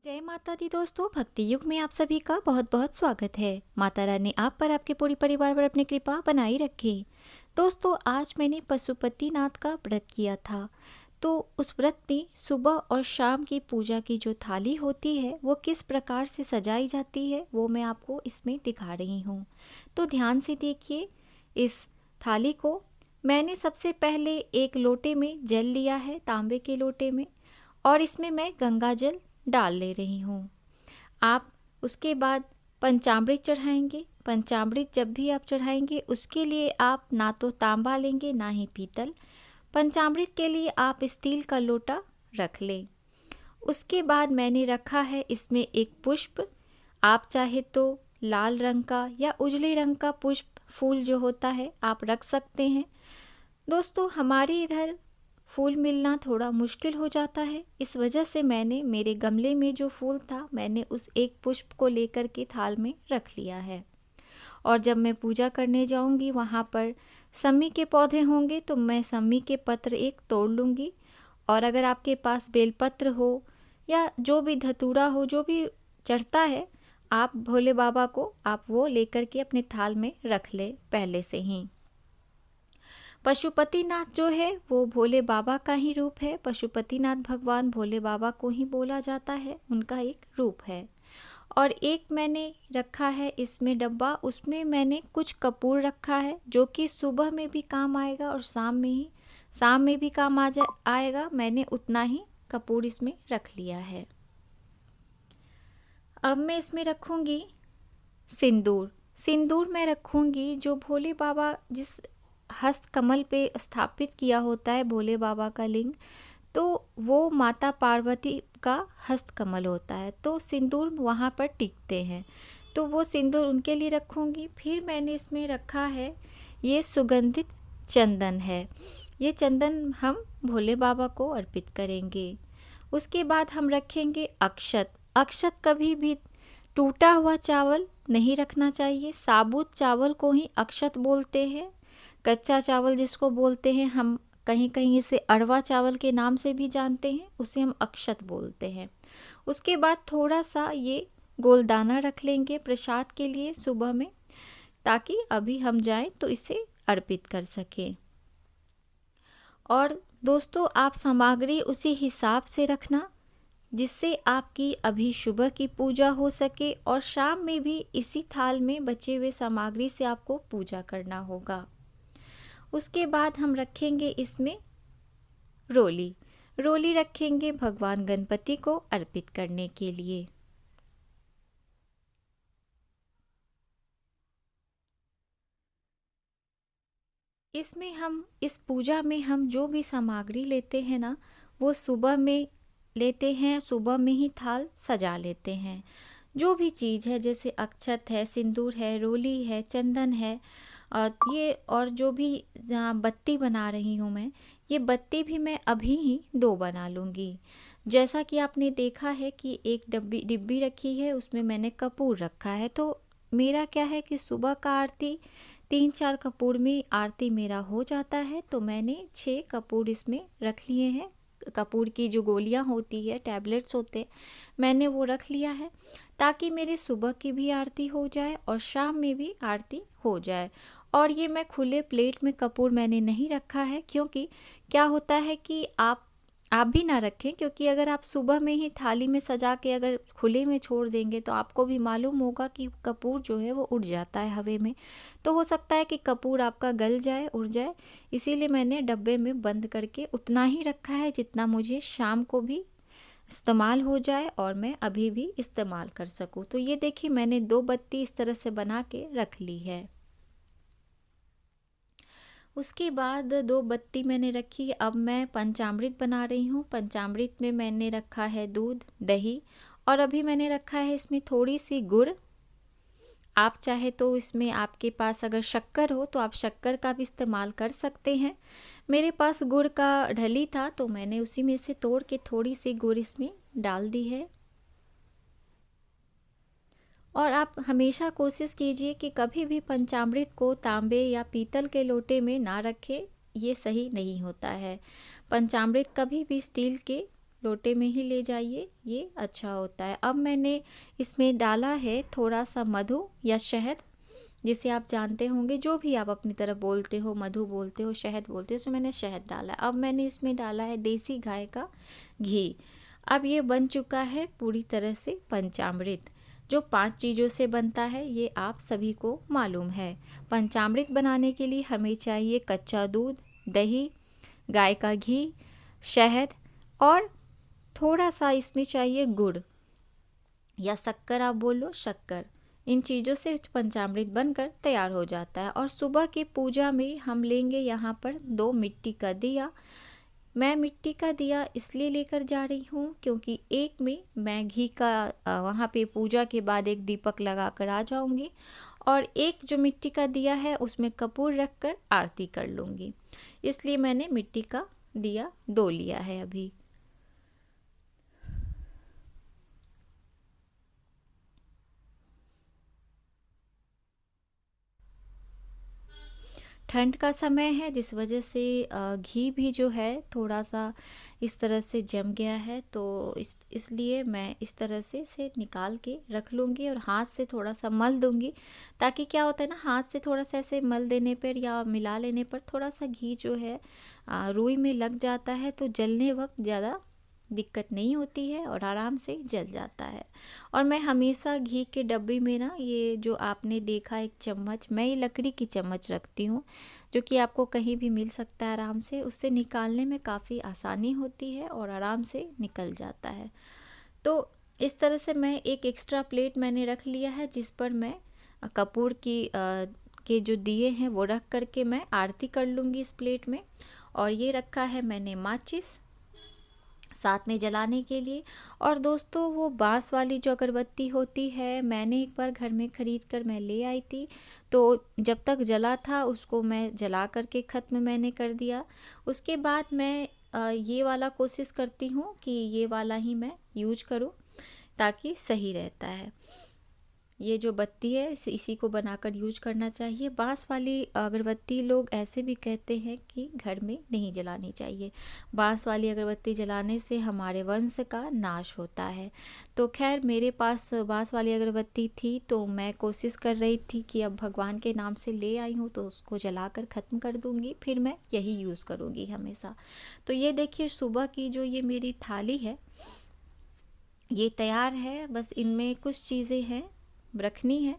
जय माता दी दोस्तों, भक्ति युग में आप सभी का बहुत बहुत स्वागत है। माता रानी आप पर, आपके पूरी परिवार पर अपनी कृपा बनाई रखे। दोस्तों, आज मैंने पशुपतिनाथ का व्रत किया था। तो उस व्रत में सुबह और शाम की पूजा की जो थाली होती है वो किस प्रकार से सजाई जाती है वो मैं आपको इसमें दिखा रही हूँ। तो ध्यान से देखिए। इस थाली को मैंने सबसे पहले एक लोटे में जल लिया है, तांबे के लोटे में, और इसमें मैं गंगा जल डाल ले रही हूँ। आप उसके बाद पंचामृत चढ़ाएंगे। पंचामृत जब भी आप चढ़ाएंगे उसके लिए आप ना तो तांबा लेंगे ना ही पीतल। पंचामृत के लिए आप स्टील का लोटा रख लें। उसके बाद मैंने रखा है इसमें एक पुष्प। आप चाहे तो लाल रंग का या उजले रंग का पुष्प फूल जो होता है आप रख सकते हैं। दोस्तों, हमारे इधर फूल मिलना थोड़ा मुश्किल हो जाता है, इस वजह से मैंने मेरे गमले में जो फूल था मैंने उस एक पुष्प को लेकर के थाल में रख लिया है। और जब मैं पूजा करने जाऊंगी वहाँ पर सम्मी के पौधे होंगे तो मैं सम्मी के पत्र एक तोड़ लूँगी। और अगर आपके पास बेलपत्र हो या जो भी धतूरा हो, जो भी चढ़ता है, आप भोले बाबा को आप वो लेकर के अपने थाल में रख लें पहले से ही। पशुपतिनाथ जो है वो भोले बाबा का ही रूप है। पशुपतिनाथ भगवान भोले बाबा को ही बोला जाता है, उनका एक रूप है। और एक मैंने रखा है इसमें डब्बा, उसमें मैंने कुछ कपूर रखा है जो कि सुबह में भी काम आएगा और शाम में भी काम आएगा। मैंने उतना ही कपूर इसमें रख लिया है। अब मैं इसमें रखूँगी सिंदूर। सिंदूर मैं रखूँगी जो भोले बाबा जिस हस्त कमल पे स्थापित किया होता है भोले बाबा का लिंग, तो वो माता पार्वती का हस्त कमल होता है, तो सिंदूर वहाँ पर टिकते हैं, तो वो सिंदूर उनके लिए रखूँगी। फिर मैंने इसमें रखा है ये सुगंधित चंदन है। ये चंदन हम भोले बाबा को अर्पित करेंगे। उसके बाद हम रखेंगे अक्षत। अक्षत कभी भी टूटा हुआ चावल नहीं रखना चाहिए। साबुत चावल को ही अक्षत बोलते हैं। कच्चा चावल जिसको बोलते हैं हम, कहीं कहीं इसे अरवा चावल के नाम से भी जानते हैं, उसे हम अक्षत बोलते हैं। उसके बाद थोड़ा सा ये गोलदाना रख लेंगे प्रसाद के लिए सुबह में, ताकि अभी हम जाएं तो इसे अर्पित कर सकें। और दोस्तों, आप सामग्री उसी हिसाब से रखना जिससे आपकी अभी सुबह की पूजा हो सके और शाम में भी इसी थाल में बचे हुए सामग्री से आपको पूजा करना होगा। उसके बाद हम रखेंगे इसमें रोली। रोली रखेंगे भगवान गणपति को अर्पित करने के लिए। इस पूजा में हम जो भी सामग्री लेते हैं ना, वो सुबह में लेते हैं, सुबह में ही थाल सजा लेते हैं। जो भी चीज़ है, जैसे अक्षत है, सिंदूर है, रोली है, चंदन है, और जो भी जहाँ बत्ती बना रही हूँ मैं, ये बत्ती भी मैं अभी ही 2 बना लूँगी। जैसा कि आपने देखा है कि एक डिब्बी रखी है, उसमें मैंने कपूर रखा है। तो मेरा क्या है कि सुबह का आरती 3-4 कपूर में आरती मेरा हो जाता है, तो मैंने 6 कपूर इसमें रख लिए हैं। कपूर की जो गोलियां होती है, टैबलेट्स होते हैं, मैंने वो रख लिया है, ताकि मेरी सुबह की भी आरती हो जाए और शाम में भी आरती हो जाए। और ये मैं खुले प्लेट में कपूर मैंने नहीं रखा है, क्योंकि क्या होता है कि आप भी ना रखें, क्योंकि अगर आप सुबह में ही थाली में सजा के अगर खुले में छोड़ देंगे तो आपको भी मालूम होगा कि कपूर जो है वो उड़ जाता है हवा में, तो हो सकता है कि कपूर आपका गल जाए, उड़ जाए। इसीलिए मैंने डब्बे में बंद करके उतना ही रखा है जितना मुझे शाम को भी इस्तेमाल हो जाए और मैं अभी भी इस्तेमाल कर सकूं। तो ये देखिए, मैंने 2 बत्ती इस तरह से बना के रख ली है। उसके बाद 2 बत्ती मैंने रखी। अब मैं पंचामृत बना रही हूँ। पंचामृत में मैंने रखा है दूध, दही, और अभी मैंने रखा है इसमें थोड़ी सी गुड़। आप चाहे तो इसमें, आपके पास अगर शक्कर हो तो आप शक्कर का भी इस्तेमाल कर सकते हैं। मेरे पास गुड़ का ढली था तो मैंने उसी में से तोड़ के थोड़ी सी गुड़ इसमें डाल दी है। और आप हमेशा कोशिश कीजिए कि कभी भी पंचामृत को तांबे या पीतल के लोटे में ना रखें, ये सही नहीं होता है। पंचामृत कभी भी स्टील के लोटे में ही ले जाइए, ये अच्छा होता है। अब मैंने इसमें डाला है थोड़ा सा मधु या शहद, जिसे आप जानते होंगे, जो भी आप अपनी तरफ बोलते हो, मधु बोलते हो, शहद बोलते हो, इसमें मैंने शहद डाला है। अब मैंने इसमें डाला है देसी गाय का घी। अब ये बन चुका है पूरी तरह से पंचामृत, जो 5 चीज़ों से बनता है, ये आप सभी को मालूम है। पंचामृत बनाने के लिए हमें चाहिए कच्चा दूध, दही, गाय का घी, शहद और थोड़ा सा इसमें चाहिए गुड़ या शक्कर, आप बोलो शक्कर। इन चीज़ों से पंचामृत बनकर तैयार हो जाता है। और सुबह की पूजा में हम लेंगे यहाँ पर 2 मिट्टी का दिया। मैं मिट्टी का दिया इसलिए लेकर जा रही हूँ क्योंकि एक में मैं घी का वहाँ पे पूजा के बाद एक दीपक लगा कर आ जाऊँगी, और एक जो मिट्टी का दिया है उसमें कपूर रख कर आरती कर लूँगी। इसलिए मैंने मिट्टी का दिया 2 लिया है अभी। ठंड का समय है, जिस वजह से घी भी जो है थोड़ा सा इस तरह से जम गया है, तो इसलिए मैं इस तरह से इसे निकाल के रख लूँगी और हाथ से थोड़ा सा मल दूँगी। ताकि क्या होता है ना, हाथ से थोड़ा सा ऐसे मल देने पर या मिला लेने पर थोड़ा सा घी जो है रुई में लग जाता है, तो जलने वक्त ज़्यादा दिक्कत नहीं होती है और आराम से जल जाता है। और मैं हमेशा घी के डब्बे में ना, ये जो आपने देखा एक चम्मच, मैं ये लकड़ी की चम्मच रखती हूँ, जो कि आपको कहीं भी मिल सकता है आराम से। उससे निकालने में काफ़ी आसानी होती है और आराम से निकल जाता है। तो इस तरह से मैं एक एक्स्ट्रा प्लेट मैंने रख लिया है, जिस पर मैं कपूर के जो दिए हैं वो रख करके मैं आरती कर लूँगी इस प्लेट में। और ये रखा है मैंने माचिस साथ में जलाने के लिए। और दोस्तों, वो बांस वाली जो अगरबत्ती होती है, मैंने एक बार घर में ख़रीद कर मैं ले आई थी, तो जब तक जला था उसको मैं जला करके ख़त्म मैंने कर दिया। उसके बाद मैं ये वाला कोशिश करती हूँ कि ये वाला ही मैं यूज करूँ, ताकि सही रहता है। ये जो बत्ती है इसी को बनाकर यूज करना चाहिए। बांस वाली अगरबत्ती लोग ऐसे भी कहते हैं कि घर में नहीं जलानी चाहिए। बांस वाली अगरबत्ती जलाने से हमारे वंश का नाश होता है। तो खैर, मेरे पास बांस वाली अगरबत्ती थी, तो मैं कोशिश कर रही थी कि अब भगवान के नाम से ले आई हूँ तो उसको जलाकर ख़त्म कर दूँगी, फिर मैं यही यूज़ करूँगी हमेशा। तो ये देखिए, सुबह की जो ये मेरी थाली है ये तैयार है। बस इनमें कुछ चीज़ें हैं रखनी है,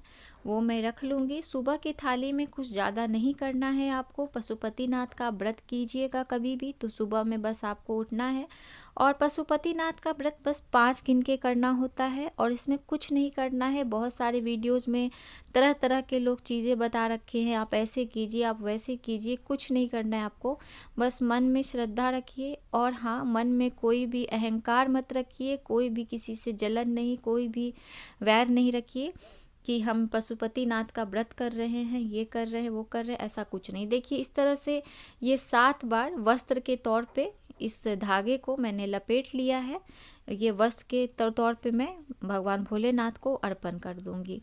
वो मैं रख लूँगी। सुबह की थाली में कुछ ज़्यादा नहीं करना है आपको। पशुपतिनाथ का व्रत कीजिएगा कभी भी, तो सुबह में बस आपको उठना है। और पशुपतिनाथ का व्रत बस 5 गिन के करना होता है और इसमें कुछ नहीं करना है। बहुत सारे वीडियोस में तरह तरह के लोग चीज़ें बता रखे हैं, आप ऐसे कीजिए, आप वैसे कीजिए। कुछ नहीं करना है आपको, बस मन में श्रद्धा रखिए। और हाँ, मन में कोई भी अहंकार मत रखिए, कोई भी किसी से जलन नहीं, कोई भी वैर नहीं रखिए कि हम पशुपतिनाथ का व्रत कर रहे हैं, ये कर रहे हैं, वो कर रहे हैं, ऐसा कुछ नहीं। देखिए, इस तरह से ये 7 बार वस्त्र के तौर पे इस धागे को मैंने लपेट लिया है। ये वस्त्र के तौर पे मैं भगवान भोलेनाथ को अर्पण कर दूंगी।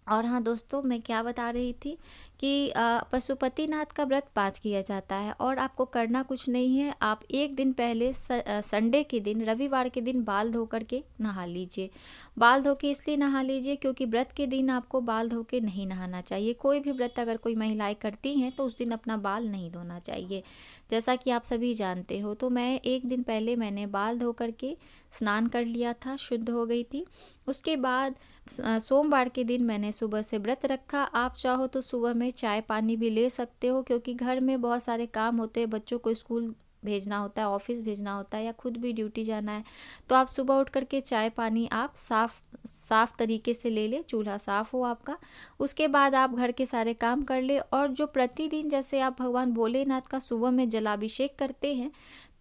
और हाँ दोस्तों, मैं क्या बता रही थी कि पशुपतिनाथ का व्रत 5 किया जाता है और आपको करना कुछ नहीं है। आप एक दिन पहले संडे के दिन, रविवार के दिन बाल धो करके नहा लीजिए। बाल धो के इसलिए नहा लीजिए क्योंकि व्रत के दिन आपको बाल धो के नहीं नहाना चाहिए। कोई भी व्रत अगर कोई महिलाएं करती हैं तो उस दिन अपना बाल नहीं धोना चाहिए, जैसा कि आप सभी जानते हो। तो मैं एक दिन पहले मैंने बाल धो करके स्नान कर लिया था, शुद्ध हो गई थी। उसके बाद सोमवार के दिन मैंने सुबह से व्रत रखा। आप चाहो तो सुबह में चाय पानी भी ले सकते हो, क्योंकि घर में बहुत सारे काम होते हैं, बच्चों को स्कूल भेजना होता है, ऑफिस भेजना होता है, या खुद भी ड्यूटी जाना है। तो आप सुबह उठ करके चाय पानी आप साफ तरीके से ले ले, चूल्हा साफ हो आपका। उसके बाद आप घर के सारे काम कर ले। और जो प्रतिदिन जैसे आप भगवान भोलेनाथ का सुबह में जलाभिषेक करते हैं,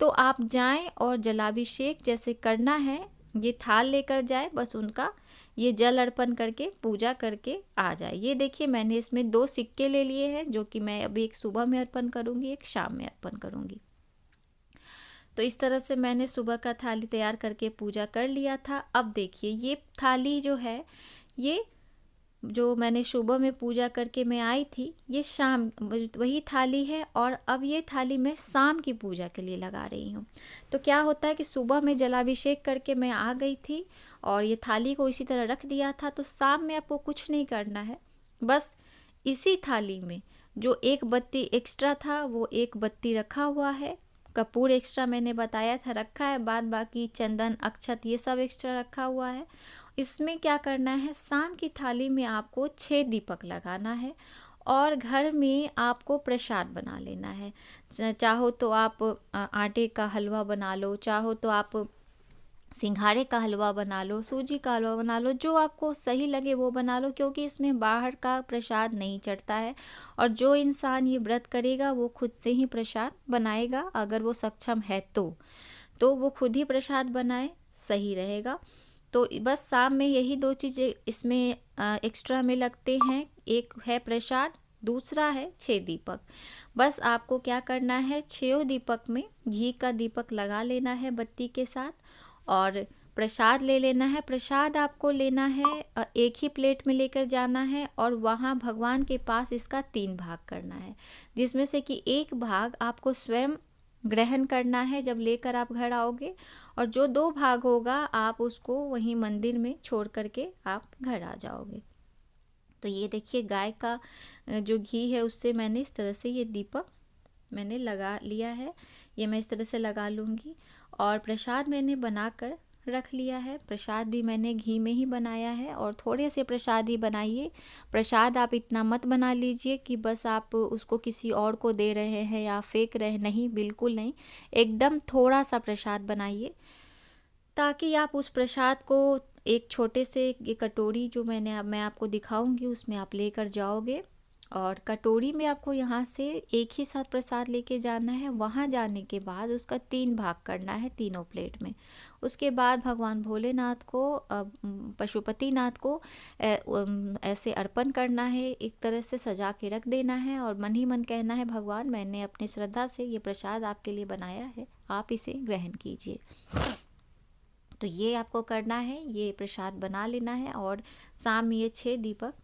तो आप जाएं और जलाभिषेक जैसे करना है, ये थाल लेकर जाएं, बस उनका ये जल अर्पण करके पूजा करके आ जाए। ये देखिए, मैंने इसमें 2 सिक्के ले लिए हैं, जो कि मैं अभी एक सुबह में अर्पण करूंगी, एक शाम में अर्पण करूंगी। तो इस तरह से मैंने सुबह का थाली तैयार करके पूजा कर लिया था। अब देखिए, ये थाली जो है ये जो मैंने सुबह में पूजा करके मैं आई थी, ये शाम वही थाली है, और अब ये थाली मैं शाम की पूजा के लिए लगा रही हूँ। तो क्या होता है कि सुबह में जलाभिषेक करके मैं आ गई थी और ये थाली को इसी तरह रख दिया था, तो शाम में आपको कुछ नहीं करना है। बस इसी थाली में जो एक बत्ती एक्स्ट्रा था वो एक बत्ती रखा हुआ है, कपूर एक्स्ट्रा मैंने बताया था रखा है, बाद बाकी चंदन अक्षत ये सब एक्स्ट्रा रखा हुआ है। इसमें क्या करना है, शाम की थाली में आपको 6 दीपक लगाना है और घर में आपको प्रसाद बना लेना है। चाहो तो आप आटे का हलवा बना लो, चाहो तो आप सिंघाड़े का हलवा बना लो, सूजी का हलवा बना लो, जो आपको सही लगे वो बना लो, क्योंकि इसमें बाहर का प्रसाद नहीं चढ़ता है। और जो इंसान ये व्रत करेगा वो खुद से ही प्रसाद बनाएगा, अगर वो सक्षम है तो वो खुद ही प्रसाद बनाए, सही रहेगा। तो बस शाम में यही 2 चीज़ें इसमें एक्स्ट्रा में लगते हैं, एक है प्रसाद, दूसरा है 6 दीपक। बस आपको क्या करना है, 6 दीपक में घी का दीपक लगा लेना है बत्ती के साथ, और प्रसाद ले लेना है। प्रसाद आपको लेना है एक ही प्लेट में लेकर जाना है और वहाँ भगवान के पास इसका 3 भाग करना है, जिसमें से कि एक भाग आपको स्वयं ग्रहण करना है जब लेकर आप घर आओगे, और जो 2 भाग होगा आप उसको वहीं मंदिर में छोड़ करके आप घर आ जाओगे। तो ये देखिए गाय का जो घी है उससे मैंने इस तरह से ये दीपक मैंने लगा लिया है, ये मैं इस तरह से लगा लूँगी। और प्रसाद मैंने बनाकर रख लिया है, प्रसाद भी मैंने घी में ही बनाया है, और थोड़े से प्रसाद ही बनाइए। प्रसाद आप इतना मत बना लीजिए कि बस आप उसको किसी और को दे रहे हैं या फेंक रहे हैं, नहीं, बिल्कुल नहीं। एकदम थोड़ा सा प्रसाद बनाइए, ताकि आप उस प्रसाद को एक छोटे से ये कटोरी जो मैं आपको दिखाऊंगी उसमें आप लेकर जाओगे, और कटोरी में आपको यहाँ से एक ही साथ प्रसाद लेके जाना है। वहाँ जाने के बाद उसका 3 भाग करना है तीनों प्लेट में। उसके बाद भगवान भोलेनाथ को पशुपतिनाथ को ऐसे अर्पण करना है, एक तरह से सजा के रख देना है, और मन ही मन कहना है, भगवान मैंने अपनी श्रद्धा से ये प्रसाद आपके लिए बनाया है, आप इसे ग्रहण कीजिए। तो ये आपको करना है, ये प्रसाद बना लेना है और शाम में ये 6 दीपक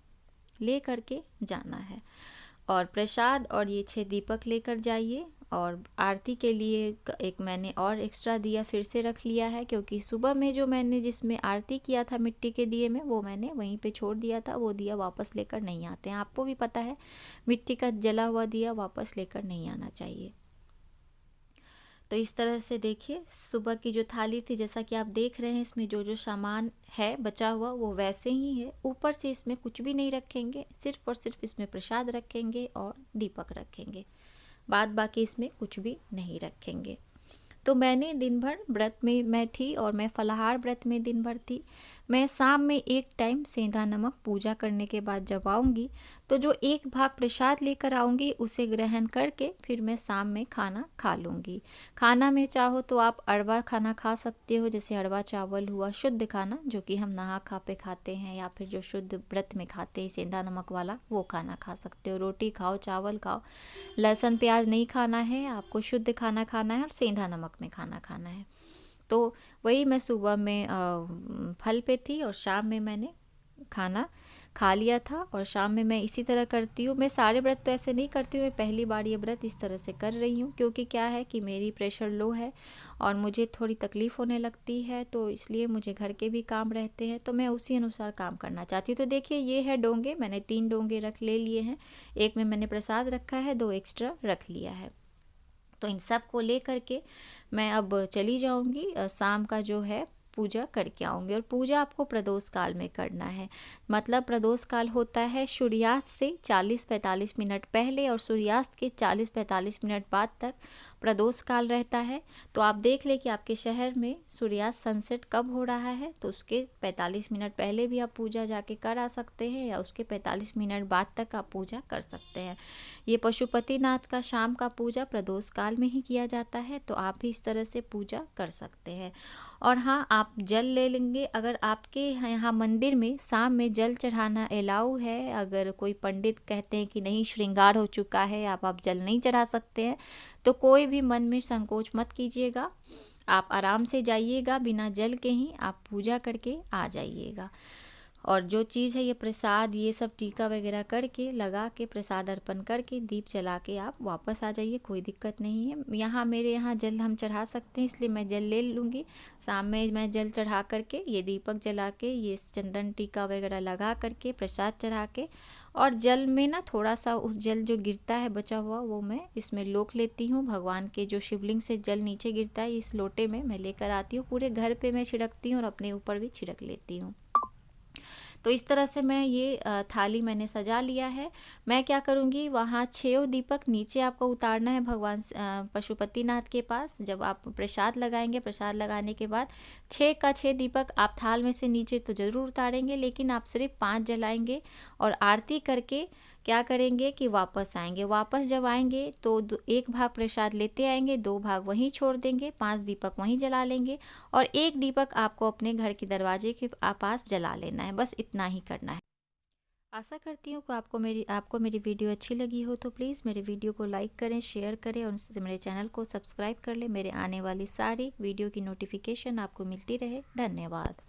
ले करके जाना है। और प्रसाद और ये 6 दीपक लेकर जाइए। और आरती के लिए एक मैंने और एक्स्ट्रा दिया फिर से रख लिया है, क्योंकि सुबह में जो मैंने जिसमें आरती किया था मिट्टी के दिए में, वो मैंने वहीं पे छोड़ दिया था, वो दिया वापस लेकर नहीं आते हैं। आपको भी पता है मिट्टी का जला हुआ दिया वापस लेकर नहीं आना चाहिए। तो इस तरह से देखिए सुबह की जो थाली थी, जैसा कि आप देख रहे हैं, इसमें जो जो सामान है बचा हुआ वो वैसे ही है। ऊपर से इसमें कुछ भी नहीं रखेंगे, सिर्फ और सिर्फ इसमें प्रसाद रखेंगे और दीपक रखेंगे, बाद बाकी इसमें कुछ भी नहीं रखेंगे। तो मैंने दिन भर व्रत में मैं थी, और मैं फलाहार व्रत में दिन भर थी। मैं शाम में एक टाइम सेंधा नमक पूजा करने के बाद जब आऊँगी, तो जो एक भाग प्रसाद लेकर आऊँगी उसे ग्रहण करके फिर मैं शाम में खाना खा लूँगी। खाना में चाहो तो आप अरवा खाना खा सकते हो, जैसे अरवा चावल हुआ, शुद्ध खाना जो कि हम नहा खा पे खाते हैं, या फिर जो शुद्ध व्रत में खाते हैं सेंधा नमक वाला, वो खाना खा सकते हो। रोटी खाओ, चावल खाओ, लहसुन प्याज नहीं खाना है आपको, शुद्ध खाना खाना है और सेंधा नमक में खाना खाना है। तो वही मैं सुबह में फल पे थी और शाम में मैंने खाना खा लिया था, और शाम में मैं इसी तरह करती हूँ। मैं सारे व्रत तो ऐसे नहीं करती हूँ, मैं पहली बार ये व्रत इस तरह से कर रही हूँ, क्योंकि क्या है कि मेरी प्रेशर लो है और मुझे थोड़ी तकलीफ़ होने लगती है, तो इसलिए मुझे घर के भी काम रहते हैं, तो मैं उसी अनुसार काम करना चाहती हूँ। तो देखिए ये है डोंगे, मैंने 3 डोंगे ले लिए हैं, एक में मैंने प्रसाद रखा है, 2 एक्स्ट्रा रख लिया है। तो इन सब को ले करके मैं अब चली जाऊंगी, शाम का जो है पूजा करके आऊँगी। और पूजा आपको प्रदोष काल में करना है, मतलब प्रदोष काल होता है सूर्यास्त से 40-45 मिनट पहले और सूर्यास्त के 40-45 मिनट बाद तक प्रदोष काल रहता है। तो आप देख लें कि आपके शहर में सूर्यास्त सनसेट कब हो रहा है, तो उसके 45 मिनट पहले भी आप पूजा जाके कर आ सकते हैं, या उसके 45 मिनट बाद तक आप पूजा कर सकते हैं। ये पशुपतिनाथ का शाम का पूजा प्रदोष काल में ही किया जाता है, तो आप भी इस तरह से पूजा कर सकते हैं। और हाँ, आप जल ले लेंगे, अगर आपके यहाँ मंदिर में शाम में जल चढ़ाना अलाउ है, अगर कोई पंडित कहते हैं कि नहीं श्रृंगार हो चुका है, आप जल नहीं चढ़ा सकते हैं, तो कोई भी मन में संकोच मत कीजिएगा, आप आराम से जाइएगा, बिना जल के ही आप पूजा करके आ जाइएगा। और जो चीज़ है ये प्रसाद ये सब टीका वगैरह करके लगा के प्रसाद अर्पण करके दीप जला के आप वापस आ जाइए, कोई दिक्कत नहीं है। यहाँ मेरे यहाँ जल हम चढ़ा सकते हैं, इसलिए मैं जल ले लूँगी। शाम में मैं जल चढ़ा करके ये दीपक जला के ये चंदन टीका वगैरह लगा करके प्रसाद चढ़ा के और जल में ना थोड़ा सा उस जल जो गिरता है बचा हुआ वो मैं इसमें लोक लेती हूँ। भगवान के जो शिवलिंग से जल नीचे गिरता है इस लोटे में मैं लेकर आती हूँ, पूरे घर पे मैं छिड़कती हूँ और अपने ऊपर भी छिड़क लेती हूँ। तो इस तरह से मैं ये थाली मैंने सजा लिया है। मैं क्या करूँगी, वहाँ 6 दीपक नीचे आपको उतारना है भगवान पशुपतिनाथ के पास। जब आप प्रसाद लगाएंगे, प्रसाद लगाने के बाद 6 का 6 दीपक आप थाल में से नीचे तो ज़रूर उतारेंगे, लेकिन आप सिर्फ 5 जलाएंगे और आरती करके क्या करेंगे कि वापस आएंगे। वापस जब आएंगे तो एक भाग प्रसाद लेते आएंगे, 2 भाग वहीं छोड़ देंगे, 5 दीपक वहीं जला लेंगे और 1 दीपक आपको अपने घर के दरवाजे के पास जला लेना है। बस इतना ही करना है। आशा करती हूँ कि आपको मेरी वीडियो अच्छी लगी हो तो प्लीज़ मेरे वीडियो को लाइक करें, शेयर करें और उससे मेरे चैनल को सब्सक्राइब कर लें। मेरे आने वाली सारी वीडियो की नोटिफिकेशन आपको मिलती रहे। धन्यवाद।